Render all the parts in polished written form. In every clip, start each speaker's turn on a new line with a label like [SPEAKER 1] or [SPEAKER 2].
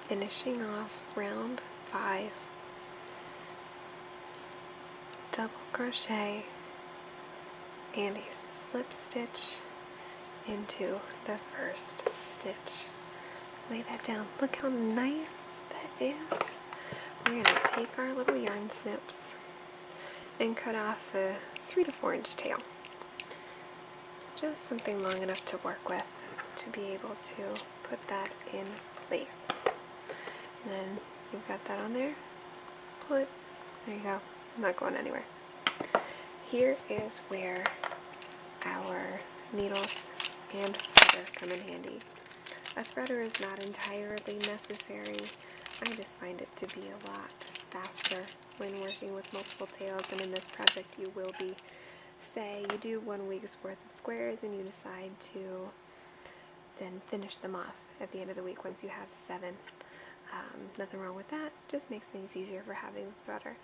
[SPEAKER 1] finishing off round 5, double crochet and a slip stitch into the first stitch. Lay that down. Look how nice that is. We're going to take our little yarn snips and cut off a 3 to 4 inch tail. Just something long enough to work with to be able to put that in place. And then you've got that on there. Pull it. There you go. Not going anywhere. Here is where our needles and threader come in handy. A threader is not entirely necessary. I just find it to be a lot faster when working with multiple tails, and in this project you will be, say you do 1 week's worth of squares and you decide to then finish them off at the end of the week once you have 7. Nothing wrong with that, just makes things easier for having the threader.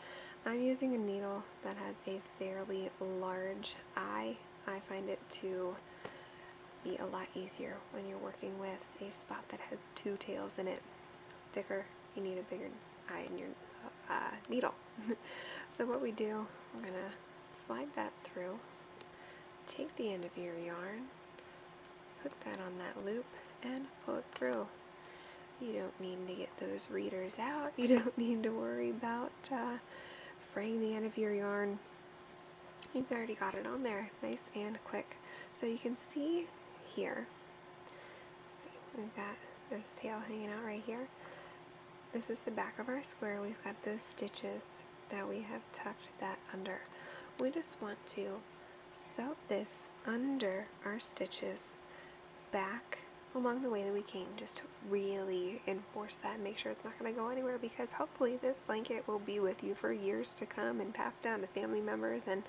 [SPEAKER 1] I'm using a needle that has a fairly large eye. I find it to be a lot easier when you're working with a spot that has 2 tails in it. Thicker, you need a bigger eye in your needle. So what we do, we're going to slide that through, take the end of your yarn, put that on that loop, and pull it through. You don't need to get those readers out. You don't need to worry about fraying the end of your yarn. You've already got it on there, nice and quick. So you can see here, we've got this tail hanging out right here. This is the back of our square. We've got those stitches that we have tucked that under. We just want to sew this under our stitches back along the way that we came, just to really enforce that and make sure it's not going to go anywhere, because hopefully this blanket will be with you for years to come and passed down to family members, and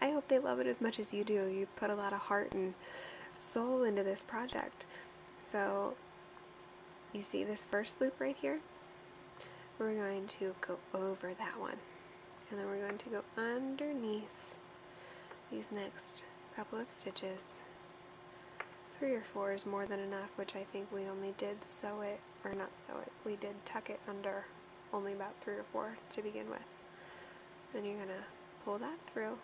[SPEAKER 1] I hope they love it as much as you do. You put a lot of heart and soul into this project. So you see this first loop right here? We're going to go over that one, and then we're going to go underneath these next couple of stitches. 3 or 4 is more than enough, which I think we only did sew it, or not sew it, we did tuck it under only about 3 or 4 to begin with. Then you're going to pull that through,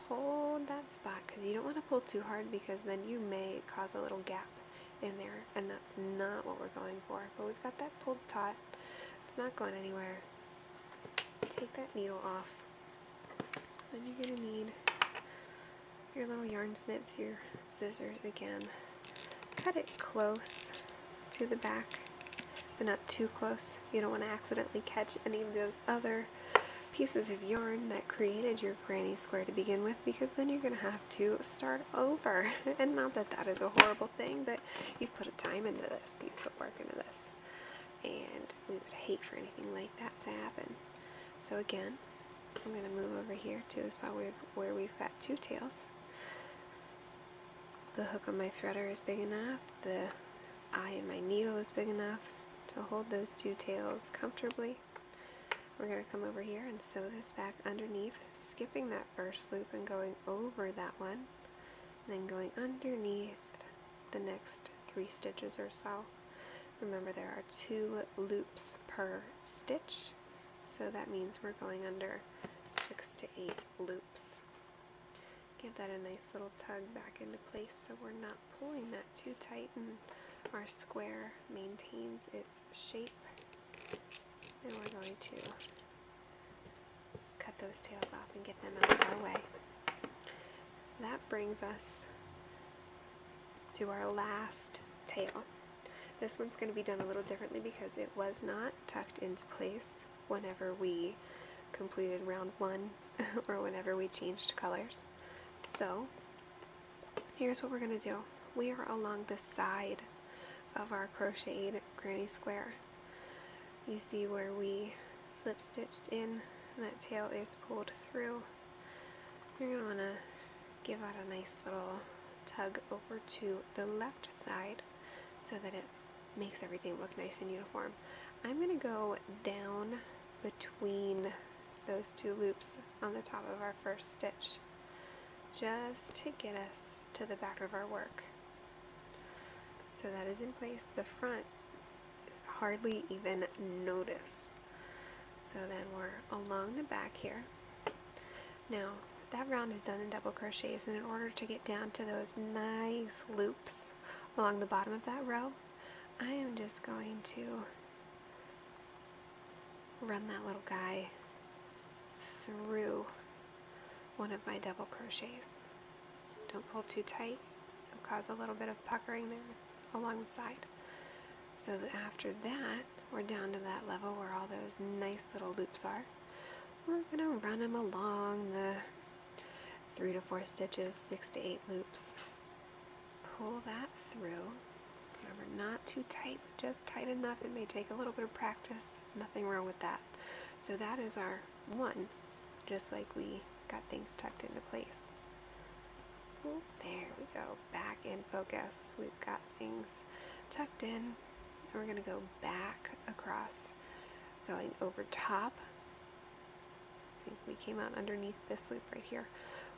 [SPEAKER 1] hold that spot, because you don't want to pull too hard, because then you may cause a little gap in there, and that's not what we're going for. But we've got that pulled taut, it's not going anywhere. Take that needle off, then you're going to need your little yarn snips, your scissors again. Cut it close to the back, but not too close. You don't want to accidentally catch any of those other pieces of yarn that created your granny square to begin with, because then you're going to have to start over. And not that that is a horrible thing, but you've put a time into this, you've put work into this, and we would hate for anything like that to happen. So again, I'm going to move over here to the spot where we've got 2 tails. The hook on my threader is big enough, the eye in my needle is big enough to hold those 2 tails comfortably. We're going to come over here and sew this back underneath, skipping that first loop and going over that one, then going underneath the next 3 stitches or so. Remember, there are 2 loops per stitch, so that means we're going under 6 to 8 loops. Give that a nice little tug back into place so we're not pulling that too tight, and our square maintains its shape. And we're going to cut those tails off and get them out of our way. That brings us to our last tail. This one's going to be done a little differently because it was not tucked into place whenever we completed round 1 or whenever we changed colors. So here's what we're going to do. We are along the side of our crocheted granny square. You see where we slip stitched in and that tail is pulled through. You're going to want to give that a nice little tug over to the left side so that it makes everything look nice and uniform. I'm going to go down between those 2 loops on the top of our first stitch, just to get us to the back of our work. So that is in place. The front hardly even notice. So then we're along the back here. Now that round is done in double crochets, and in order to get down to those nice loops along the bottom of that row, I am just going to run that little guy through one of my double crochets. Don't pull too tight, it'll cause a little bit of puckering there along the side. So that after that, we're down to that level where all those nice little loops are. We're gonna run them along the 3 to 4 stitches, 6 to 8 loops. Pull that through. Remember, not too tight, just tight enough. It may take a little bit of practice. Nothing wrong with that. So that is our one, just like we got things tucked into place. Ooh, there we go, back in focus. We've got things tucked in, and we're going to go back across, going over top. See, we came out underneath this loop right here.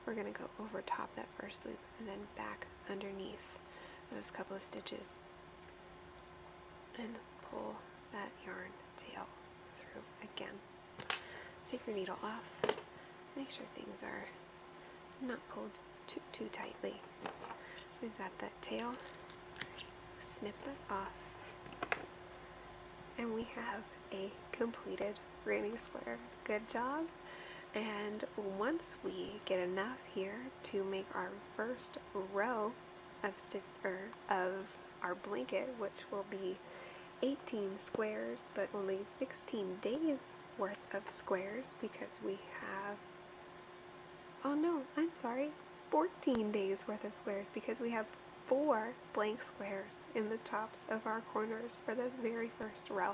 [SPEAKER 1] We're going to go over top that first loop and then back underneath those couple of stitches and pull that yarn tail through again. Take your needle off. Make sure things are not pulled too tightly. We've got that tail. Snip that off. And we have a completed granny square. Good job. And once we get enough here to make our first row of our blanket, which will be 18 squares, but only 16 days worth of squares, because we have, oh no, I'm sorry, 14 days worth of squares, because we have 4 blank squares in the tops of our corners for the very first row.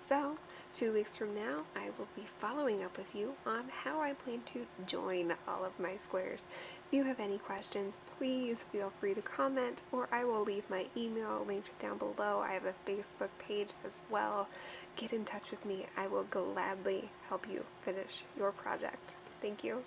[SPEAKER 1] So 2 weeks from now, I will be following up with you on how I plan to join all of my squares. If you have any questions, please feel free to comment, or I will leave my email linked down below. I have a Facebook page as well. Get in touch with me. I will gladly help you finish your project. Thank you.